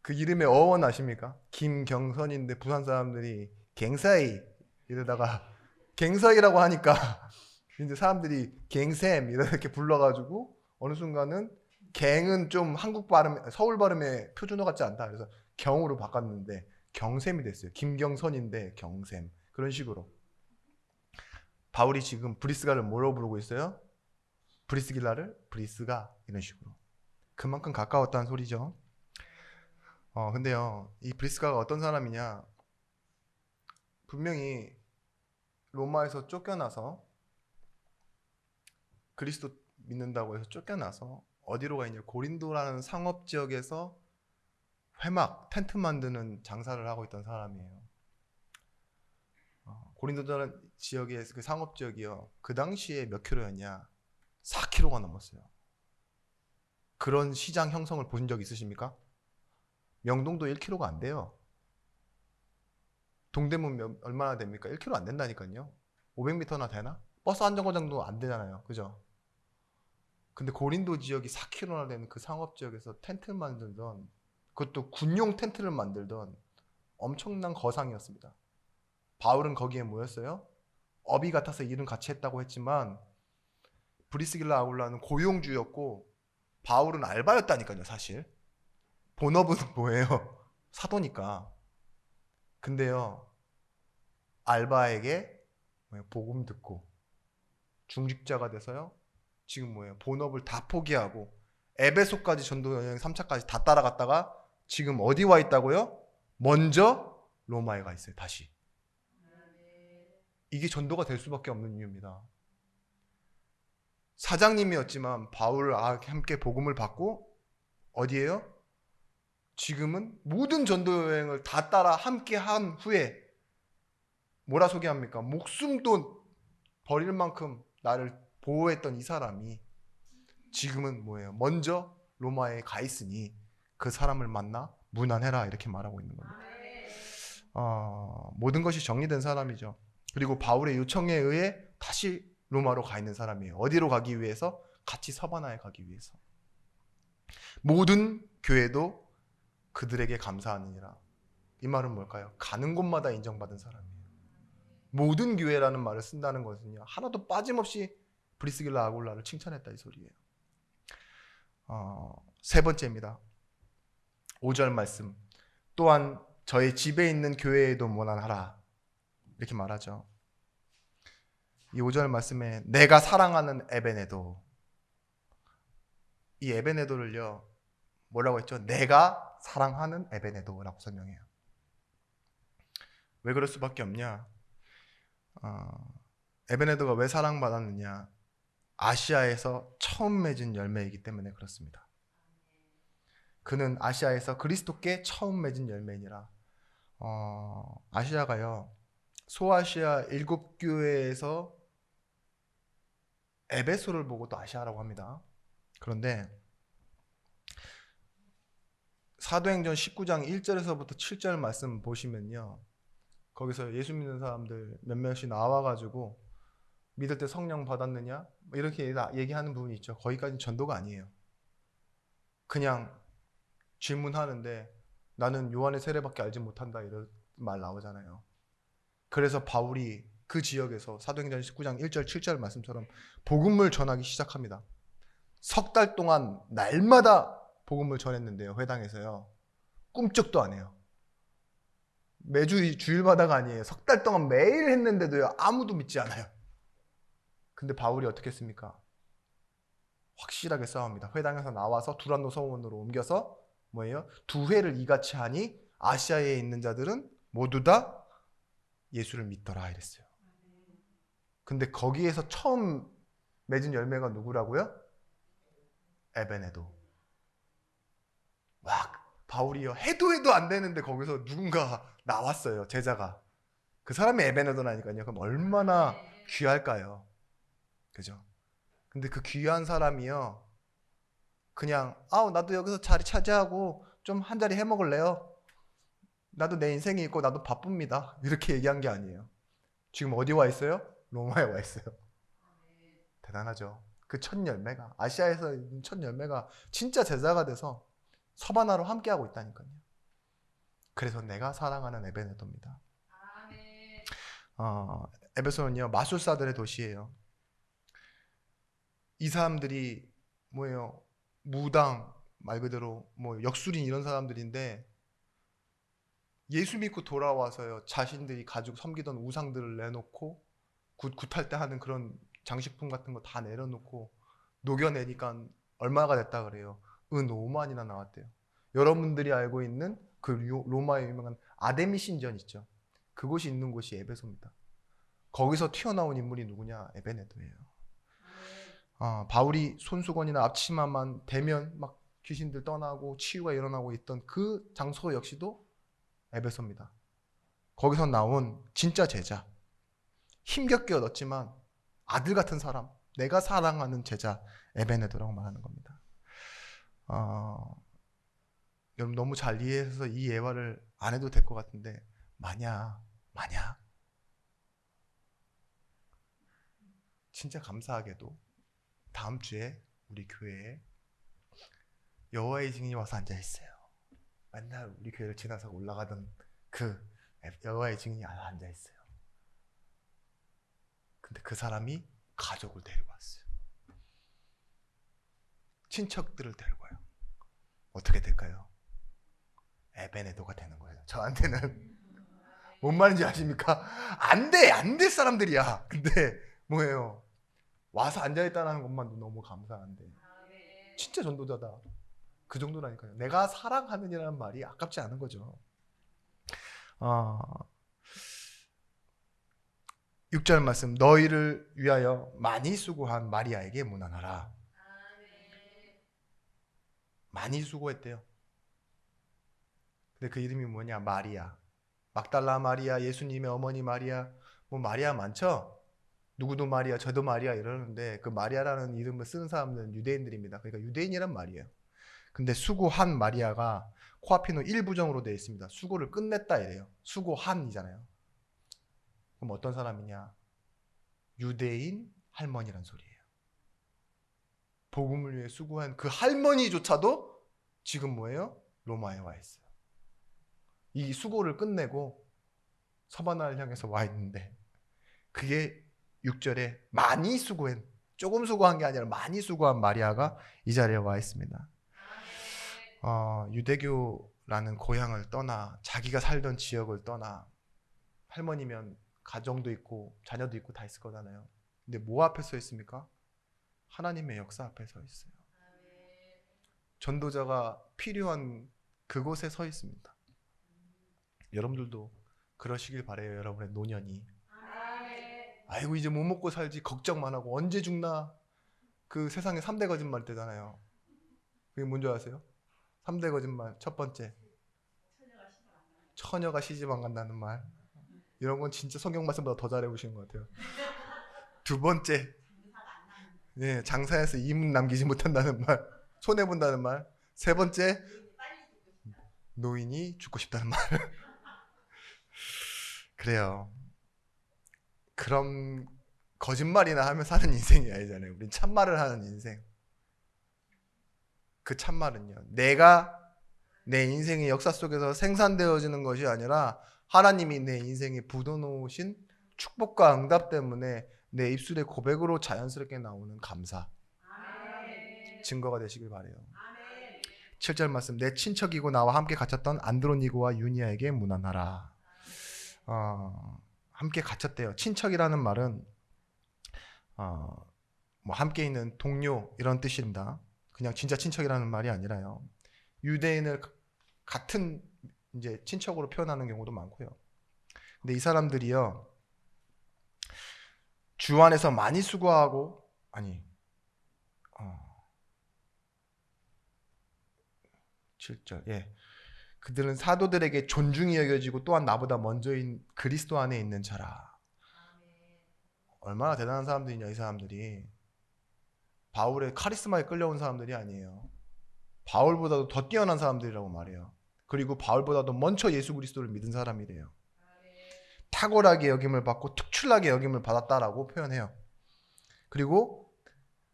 그 이름의 어원 아십니까? 김경선인데 부산 사람들이 갱사이 이러다가 갱사이라고 하니까 이제 사람들이 갱샘 이렇게 불러가지고 어느 순간은 갱은 좀 한국 발음, 서울 발음의 표준어 같지 않다. 그래서 경으로 바꿨는데 경샘이 됐어요. 김경선인데 경샘. 그런 식으로. 바울이 지금 브리스가를 뭐라고 부르고 있어요? 브리스길라를 브리스가, 이런 식으로. 그만큼 가까웠다는 소리죠. 근데요, 이 브리스가가 어떤 사람이냐? 분명히 로마에서 쫓겨나서 그리스도 믿는다고 해서 쫓겨나서 어디로 가 있냐? 고린도라는 상업 지역에서 회막, 텐트 만드는 장사를 하고 있던 사람이에요. 고린도라는 지역의 그 상업 지역이요. 그 당시에 몇 킬로였냐? 4킬로가 넘었어요. 그런 시장 형성을 보신 적 있으십니까? 명동도 1킬로가 안 돼요. 동대문 얼마나 됩니까? 1킬로 안 된다니까요. 500m나 되나? 버스 한 정거장도 안 되잖아요. 그죠? 근데 고린도 지역이 4킬로나 되는 그 상업 지역에서 텐트를 만들던, 그것도 군용 텐트를 만들던 엄청난 거상이었습니다. 바울은 거기에 모였어요. 어비 같아서 일은 같이 했다고 했지만 브리스길라 아굴라는 고용주였고 바울은 알바였다니까요. 사실 본업은 뭐예요? 사도니까. 근데요, 알바에게 복음 듣고 중직자가 돼서요, 지금 뭐예요? 본업을 다 포기하고 에베소까지 전도 여행 3차까지 다 따라갔다가 지금 어디 와 있다고요? 먼저 로마에 가 있어요. 다시. 이게 전도가 될 수밖에 없는 이유입니다. 사장님이었지만 바울과 함께 복음을 받고 어디에요? 지금은 모든 전도 여행을 다 따라 함께 한 후에 뭐라 소개합니까? 목숨도 버릴 만큼 나를 보호했던 이 사람이 지금은 뭐예요? 먼저 로마에 가 있으니 그 사람을 만나 문안해라, 이렇게 말하고 있는 겁니다. 모든 것이 정리된 사람이죠. 그리고 바울의 요청에 의해 다시 로마로 가 있는 사람이에요. 어디로 가기 위해서? 같이 서바나에 가기 위해서. 모든 교회도 그들에게 감사하느니라. 이 말은 뭘까요? 가는 곳마다 인정받은 사람이에요. 모든 교회라는 말을 쓴다는 것은요, 하나도 빠짐없이 브리스길라 아굴라를 칭찬했다, 이 소리예요. 세 번째입니다. 5절 말씀. 또한 저의 집에 있는 교회에도 문안하라, 이렇게 말하죠. 이 5절 말씀에 내가 사랑하는 에베네도, 이 에베네도를요 뭐라고 했죠? 내가 사랑하는 에베네도라고 설명해요. 왜 그럴 수밖에 없냐? 에베네도가 왜 사랑받았느냐? 아시아에서 처음 맺은 열매이기 때문에 그렇습니다. 그는 아시아에서 그리스도께 처음 맺은 열매니라. 아시아가요, 소아시아 7교회에서 에베소를 보고 또 아시아라고 합니다. 그런데 사도행전 19장 1절에서부터 7절 말씀 보시면요, 거기서 예수 믿는 사람들 몇 명씩 나와가지고 믿을 때 성령 받았느냐 이렇게 얘기하는 부분이 있죠. 거기까지는 전도가 아니에요. 그냥 질문하는데 나는 요한의 세례밖에 알지 못한다, 이런 말 나오잖아요. 그래서 바울이 그 지역에서 사도행전 19장 1절 7절 말씀처럼 복음을 전하기 시작합니다. 석 달 동안 날마다 복음을 전했는데요, 회당에서요. 꿈쩍도 안 해요. 매주 주일마다가 아니에요. 석 달 동안 매일 했는데도요, 아무도 믿지 않아요. 근데 바울이 어떻게 했습니까? 확실하게 싸웁니다. 회당에서 나와서 두란노 서원으로 옮겨서 뭐예요? 두 회를 이같이 하니 아시아에 있는 자들은 모두 다 예수를 믿더라, 이랬어요. 근데 거기에서 처음 맺은 열매가 누구라고요? 에베네도. 와, 바울이요, 해도 안 되는데 거기서 누군가 나왔어요, 제자가. 그 사람이 에베네도라니까요. 그럼 얼마나 귀할까요? 그죠? 근데 그 귀한 사람이요, 그냥 나도 여기서 자리 차지하고 좀 한 자리 해먹을래요? 나도 내 인생이 있고 나도 바쁩니다, 이렇게 얘기한 게 아니에요. 지금 어디 와 있어요? 로마에 와 있어요. 대단하죠. 그 첫 열매가, 아시아에서 있는 첫 열매가 진짜 제자가 돼서 서바나로 함께하고 있다니까요. 그래서 내가 사랑하는 에베네도입니다. 에베소는요, 마술사들의 도시예요. 이 사람들이 뭐예요? 무당, 말 그대로 뭐 역술인, 이런 사람들인데 예수 믿고 돌아와서요, 자신들이 가지고 섬기던 우상들을 내놓고 굿할 때 하는 그런 장식품 같은 거 다 내려놓고 녹여내니까 얼마가 됐다 그래요? 은 5만이나 나왔대요. 여러분들이 알고 있는 그 로마의 유명한 아데미 신전 있죠? 그곳이 있는 곳이 에베소입니다. 거기서 튀어나온 인물이 누구냐? 에베네도예요. 바울이 손수건이나 앞치마만 대면 막 귀신들 떠나고 치유가 일어나고 있던 그 장소 역시도 에베소입니다. 거기서 나온 진짜 제자, 힘겹게 얻었지만 아들 같은 사람, 내가 사랑하는 제자 에베네도라고 말하는 겁니다. 여러분 너무 잘 이해해서 이 예화를 안 해도 될 것 같은데 만약 진짜 감사하게도 다음 주에 우리 교회에 여호와의 증인이 와서 앉아 있어요. 맨날 우리 교회를 지나서 올라가던 그 여호와의 증인이 앉아 있어요. 근데 그 사람이 가족을 데리고 왔어요. 친척들을 데리고 와요. 어떻게 될까요? 에베네도가 되는 거예요. 저한테는. 뭔 말인지 아십니까? 안 될 사람들이야. 근데 뭐예요? 와서 앉아있다는 것만도 너무 감사한데 진짜 전도자다. 그 정도라니까요. 내가 사랑하느냐는 말이 아깝지 않은 거죠. 6절 말씀, 너희를 위하여 많이 수고한 마리아에게 문안하라. 많이 수고했대요. 근데 그 이름이 뭐냐? 마리아. 막달라 마리아, 예수님의 어머니 마리아, 뭐 마리아 많죠? 누구도 마리아, 저도 마리아 이러는데 그 마리아라는 이름을 쓰는 사람들은 유대인들입니다. 그러니까 유대인이란 말이에요. 근데 수고한 마리아가 코앞에는 일부정으로 되어 있습니다. 수고를 끝냈다 이래요. 수고한이잖아요. 그럼 어떤 사람이냐? 유대인 할머니란 소리예요. 복음을 위해 수고한 그 할머니조차도 지금 뭐예요? 로마에 와 있어요. 이 수고를 끝내고 서바나를 향해서 와 있는데 그게 6절에 많이 수고한, 조금 수고한 게 아니라 많이 수고한 마리아가 이 자리에 와 있습니다. 유대교라는 고향을 떠나 자기가 살던 지역을 떠나 할머니면 가정도 있고 자녀도 있고 다 있을 거잖아요. 근데 뭐 앞에 서 있습니까? 하나님의 역사 앞에 서 있어요. 전도자가 필요한 그곳에 서 있습니다. 여러분들도 그러시길 바래요. 여러분의 노년이. 아이고 이제 못 먹고 살지 걱정만 하고 언제 죽나. 그 세상에 3대 거짓말 때잖아요. 그게 뭔지 아세요? 3대 거짓말. 첫 번째, 처녀가 시집 안 간다는 말. 이런 건 진짜 성경 말씀보다 더 잘해 보시는 것 같아요. 두 번째, 장사해서 이문 남기지 못한다는 말, 손해 본다는 말. 세 번째, 노인이 죽고 싶다는 말. 그래요. 그럼 거짓말이나 하며 사는 인생이 아니잖아요. 우린 참말을 하는 인생. 그 참말은요, 내가 내 인생의 역사 속에서 생산되어지는 것이 아니라 하나님이 내 인생에 묻어놓으신 축복과 응답 때문에 내 입술의 고백으로 자연스럽게 나오는 감사. 증거가 되시길 바래요. 7절 말씀, 내 친척이고 나와 함께 갇혔던 안드로니고와 유니아에게 문안하라. 함께 갇혔대요. 친척이라는 말은 뭐 함께 있는 동료 이런 뜻입니다. 그냥 진짜 친척이라는 말이 아니라요. 유대인을 같은 이제 친척으로 표현하는 경우도 많고요. 근데 이 사람들이요, 주 안에서 많이 수고하고 7절, 그들은 사도들에게 존중이 여겨지고 또한 나보다 먼저인 그리스도 안에 있는 자라. 얼마나 대단한 사람들이냐 이 사람들이. 바울의 카리스마에 끌려온 사람들이 아니에요. 바울보다도 더 뛰어난 사람들이라고 말해요. 그리고 바울보다도 먼저 예수 그리스도를 믿은 사람이래요. 탁월하게 여김을 받고 특출나게 여김을 받았다라고 표현해요. 그리고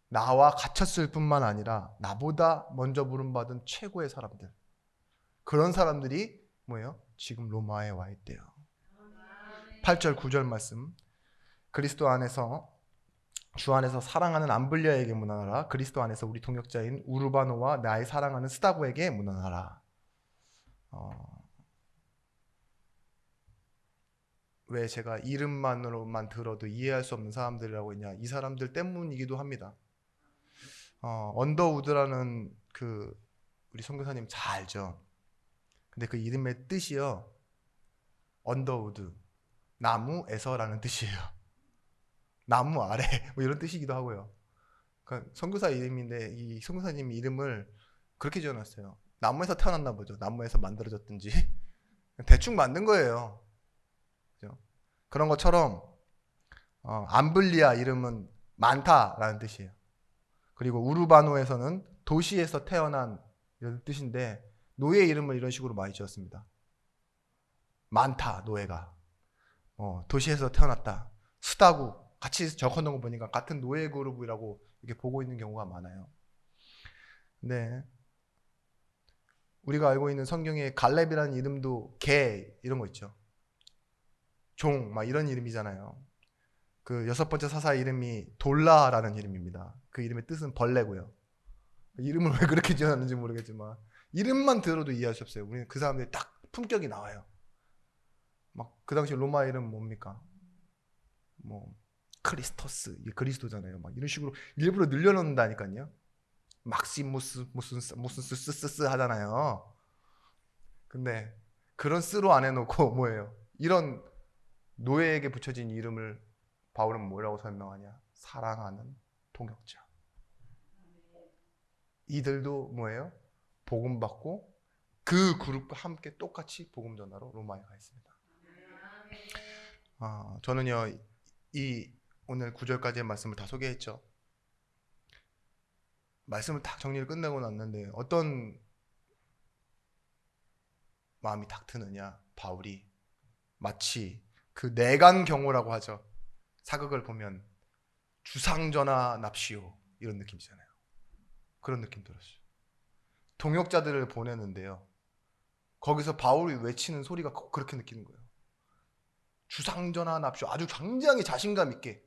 나와 갇혔을 뿐만 아니라 나보다 먼저 부름받은 최고의 사람들, 그런 사람들이 뭐예요? 지금 로마에 와 있대요. 8절 9절 말씀, 그리스도 안에서 주 안에서 사랑하는 암블리아에게 문안하라. 그리스도 안에서 우리 동역자인 우르바노와 나의 사랑하는 스다고에게 문안하라. 왜 제가 이름만으로만 들어도 이해할 수 없는 사람들이라고 했냐? 이 사람들 때문이기도 합니다. 언더우드라는 그 우리 선교사님 잘 알죠? 근데 그 이름의 뜻이요, 언더우드, 나무에서라는 뜻이에요. 나무 아래 뭐 이런 뜻이기도 하고요. 그러니까 선교사 이름인데 이 선교사님 이름을 그렇게 지어놨어요. 나무에서 태어났나 보죠. 나무에서 만들어졌든지 대충 만든 거예요. 그죠? 그런 것처럼 암블리아 이름은 많다라는 뜻이에요. 그리고 우르바노에서는 도시에서 태어난 이런 뜻인데 노예 이름을 이런 식으로 많이 지었습니다. 많다 노예가 도시에서 태어났다. 수다구 같이 적어놓은 거 보니까 같은 노예 그룹이라고 이렇게 보고 있는 경우가 많아요. 근데 우리가 알고 있는 성경에 갈렙이라는 이름도 개 이런 거 있죠. 종 막 이런 이름이잖아요. 그 여섯 번째 사사 이름이 돌라라는 이름입니다. 그 이름의 뜻은 벌레고요. 이름을 왜 그렇게 지어놨는지 모르겠지만 이름만 들어도 이해할 수 없어요. 우리는 그 사람들이 딱 품격이 나와요. 막 그 당시 로마 이름 뭡니까? 뭐 크리스토스, 이게 그리스도잖아요. 막 이런 식으로 일부러 늘려놓는다니까요. 막시무스 무슨 쓰쓰쓰 하잖아요. 근데 그런 쓰로 안 해놓고 뭐예요? 이런 노예에게 붙여진 이름을 바울은 뭐라고 설명하냐? 사랑하는 동역자. 이들도 뭐예요? 복음 받고 그 그룹과 함께 똑같이 복음 전하러 로마에 가 있습니다. 저는요 이 오늘 9절까지의 말씀을 다 소개했죠. 말씀을 딱 정리를 끝내고 났는데 어떤 마음이 딱 드느냐? 바울이 마치 그 내간 경호라고 하죠. 사극을 보면 주상전하 납시오 이런 느낌이잖아요. 그런 느낌 들었어요. 동역자들을 보내는데요. 거기서 바울이 외치는 소리가 그렇게 느끼는 거예요. 주상전하 납시오. 아주 굉장히 자신감 있게.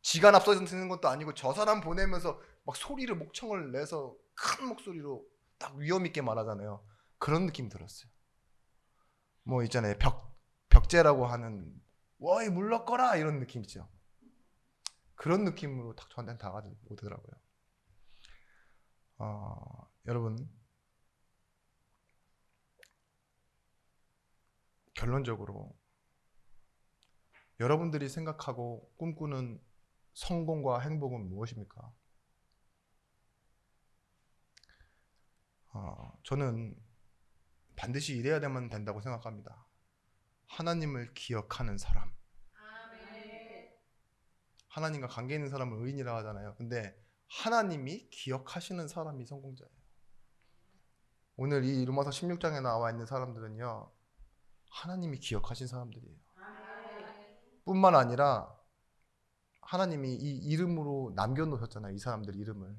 지가 앞서는 것도 아니고 저 사람 보내면서 막 소리를 목청을 내서 큰 목소리로 딱 위험 있게 말하잖아요. 그런 느낌 들었어요. 뭐 있잖아요. 벽제라고 하는 와이 물러거라 이런 느낌 있죠. 그런 느낌으로 딱 저한테는 다가오더라고요. 여러분 결론적으로 여러분들이 생각하고 꿈꾸는 성공과 행복은 무엇입니까? 저는 반드시 이래야만 된다고 생각합니다. 하나님을 기억하는 사람. 하나님과 관계 있는 사람을 의인이라 하잖아요. 근데 하나님이 기억하시는 사람이 성공자예요. 오늘 이 로마서 16장에 나와 있는 사람들은요. 하나님이 기억하신 사람들이에요. 뿐만 아니라 하나님이 이 이름으로 남겨놓으셨잖아요. 이 사람들 이름을.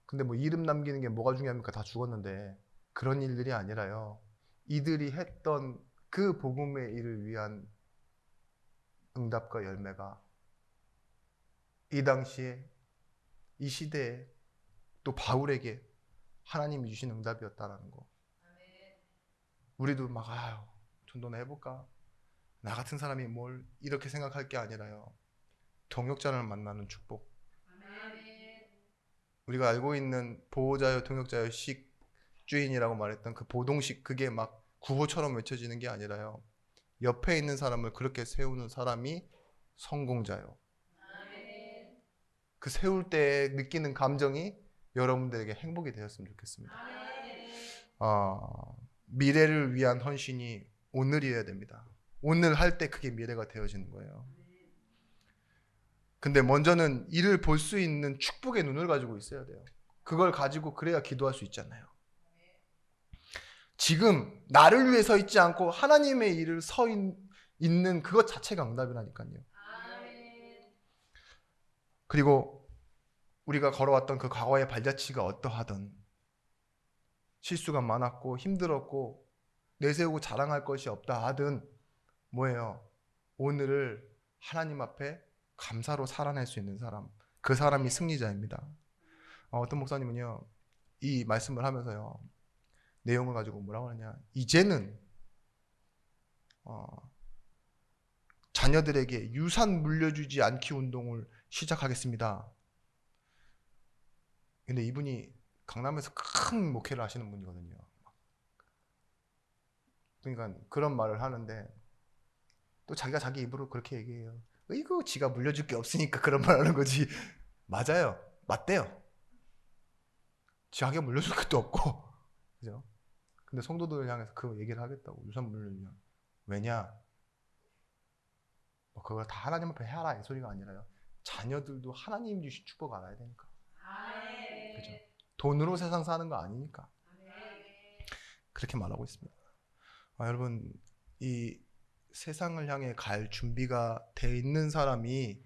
근데 뭐 이름 남기는 게 뭐가 중요합니까? 다 죽었는데. 그런 일들이 아니라요. 이들이 했던 그 복음의 일을 위한 응답과 열매가 이 당시에 이 시대에 또 바울에게 하나님이 주신 응답이었다라는 거. 우리도 막 전도나 해볼까? 나 같은 사람이 뭘 이렇게 생각할 게 아니라요. 동역자를 만나는 축복. 우리가 알고 있는 보호자여 동역자여 식주인이라고 말했던 그 보동식 그게 막 구호처럼 외쳐지는 게 아니라요. 옆에 있는 사람을 그렇게 세우는 사람이 성공자요. 그 세울 때 느끼는 감정이 여러분들에게 행복이 되었으면 좋겠습니다. 미래를 위한 헌신이 오늘이어야 됩니다. 오늘 할 때 그게 미래가 되어지는 거예요. 근데 먼저는 이를 볼 수 있는 축복의 눈을 가지고 있어야 돼요. 그걸 가지고 그래야 기도할 수 있잖아요. 지금 나를 위해 서 있지 않고 하나님의 일을 있는 그것 자체가 응답이라니까요. 그리고 우리가 걸어왔던 그 과거의 발자취가 어떠하든 실수가 많았고 힘들었고 내세우고 자랑할 것이 없다 하든 뭐예요? 오늘을 하나님 앞에 감사로 살아낼 수 있는 사람, 그 사람이 승리자입니다. 어떤 목사님은요 이 말씀을 하면서요 내용을 가지고 뭐라고 하냐, 이제는 자녀들에게 유산 물려주지 않기 운동을 시작하겠습니다. 근데 이분이 강남에서 큰 목회를 하시는 분이거든요. 그러니까 그런 말을 하는데 또 자기가 자기 입으로 그렇게 얘기해요. 이거 지가 물려줄 게 없으니까 그런 말 하는 거지. 맞아요. 맞대요. 자기가 물려줄 것도 없고. 그죠? 근데 성도들을 향해서 그 얘기를 하겠다고. 유산 물려주냐. 왜냐? 뭐 그걸 다 하나님 앞에 해라 이 소리가 아니라요. 자녀들도 하나님 주신 축복 알아야 되니까. 그죠? 돈으로 세상 사는 거 아니니까. 그렇게 말하고 있습니다. 여러분, 이 세상을 향해 갈 준비가 돼 있는 사람이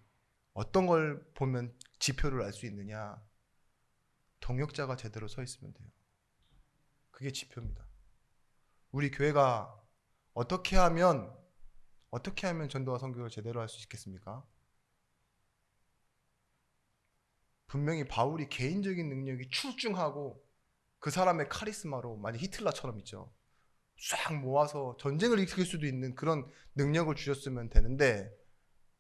어떤 걸 보면 지표를 알 수 있느냐? 동역자가 제대로 서 있으면 돼요. 그게 지표입니다. 우리 교회가 어떻게 하면 전도와 선교를 제대로 할 수 있겠습니까? 분명히 바울이 개인적인 능력이 출중하고 그 사람의 카리스마로 만약 히틀러처럼 있죠. 싹 모아서 전쟁을 일으킬 수도 있는 그런 능력을 주셨으면 되는데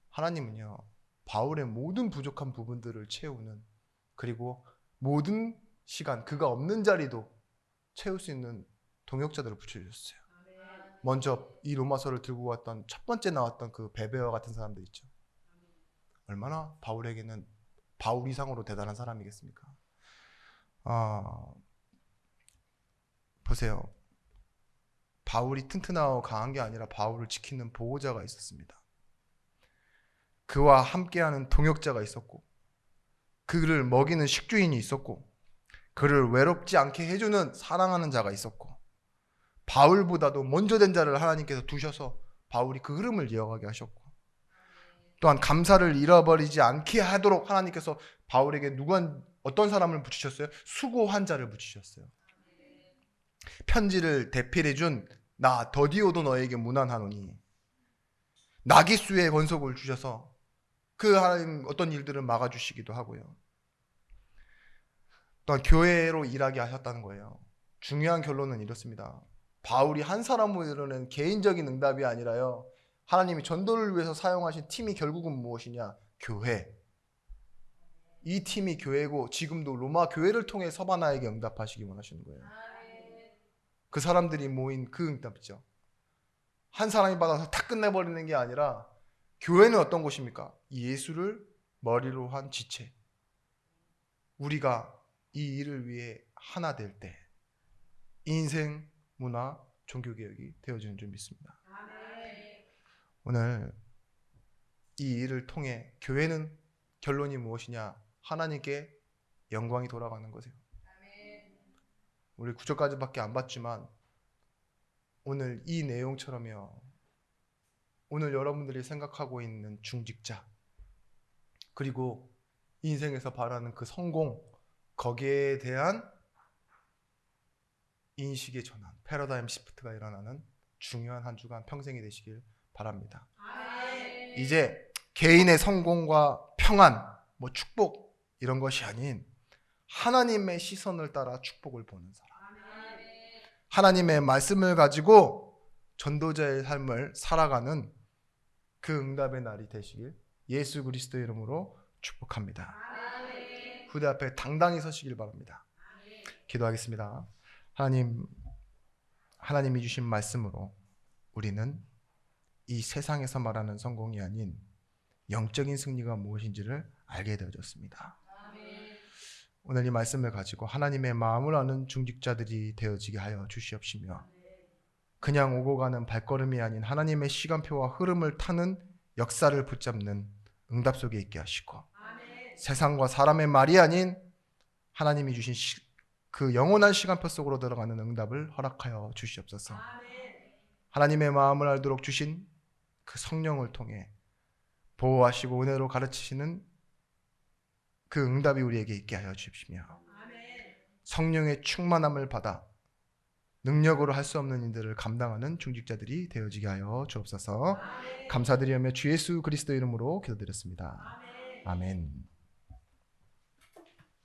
하나님은요. 바울의 모든 부족한 부분들을 채우는 그리고 모든 시간 그가 없는 자리도 채울 수 있는 동역자들을 붙여주셨어요. 먼저 이 로마서를 들고 왔던 첫 번째 나왔던 그 베베와 같은 사람들 있죠. 얼마나 바울에게는 바울 이상으로 대단한 사람이겠습니까? 보세요. 바울이 튼튼하고 강한 게 아니라 바울을 지키는 보호자가 있었습니다. 그와 함께하는 동역자가 있었고 그를 먹이는 식주인이 있었고 그를 외롭지 않게 해주는 사랑하는 자가 있었고 바울보다도 먼저 된 자를 하나님께서 두셔서 바울이 그 흐름을 이어가게 하셨고 또한 감사를 잃어버리지 않게 하도록 하나님께서 바울에게 어떤 사람을 붙이셨어요? 수고한 자를 붙이셨어요. 편지를 대필해준 나 더디오도 너에게 무난하노니 나기수의 권속을 주셔서 그 하나님 어떤 일들을 막아주시기도 하고요. 또한 교회로 일하게 하셨다는 거예요. 중요한 결론은 이렇습니다. 바울이 한 사람으로 이루는 개인적인 응답이 아니라요. 하나님이 전도를 위해서 사용하신 팀이 결국은 무엇이냐? 교회. 이 팀이 교회고 지금도 로마 교회를 통해 서바나에게 응답하시기 원하시는 거예요. 그 사람들이 모인 그 응답이죠. 한 사람이 받아서 다 끝내버리는 게 아니라 교회는 어떤 곳입니까? 예수를 머리로 한 지체. 우리가 이 일을 위해 하나 될 때 인생, 문화, 종교개혁이 되어지는 줄 믿습니다. 오늘 이 일을 통해 교회는 결론이 무엇이냐? 하나님께 영광이 돌아가는 거세요. 우리 9절까지밖에 안 봤지만 오늘 이 내용처럼요. 오늘 여러분들이 생각하고 있는 중직자 그리고 인생에서 바라는 그 성공 거기에 대한 인식의 전환, 패러다임 시프트가 일어나는 중요한 한 주간 평생이 되시길 바랍니다. 이제 개인의 성공과 평안, 축복 이런 것이 아닌 하나님의 시선을 따라 축복을 보는 사람. 하나님의 말씀을 가지고 전도자의 삶을 살아가는 그 응답의 날이 되시길 예수 그리스도의 이름으로 축복합니다. 후대 앞에 당당히 서시길 바랍니다. 기도하겠습니다. 하나님이 주신 말씀으로 우리는 이 세상에서 말하는 성공이 아닌 영적인 승리가 무엇인지를 알게 되어졌습니다. 오늘 이 말씀을 가지고 하나님의 마음을 아는 중직자들이 되어지게 하여 주시옵시며 그냥 오고 가는 발걸음이 아닌 하나님의 시간표와 흐름을 타는 역사를 붙잡는 응답 속에 있게 하시고 세상과 사람의 말이 아닌 하나님이 주신 그 영원한 시간표 속으로 들어가는 응답을 허락하여 주시옵소서. 하나님의 마음을 알도록 주신 그 성령을 통해 보호하시고 은혜로 가르치시는 그 응답이 우리에게 있게 하여 주십시며 성령의 충만함을 받아 능력으로 할 수 없는 일들을 감당하는 중직자들이 되어지게 하여 주옵소서. 감사드리며 주 예수 그리스도 이름으로 기도드렸습니다. 아멘.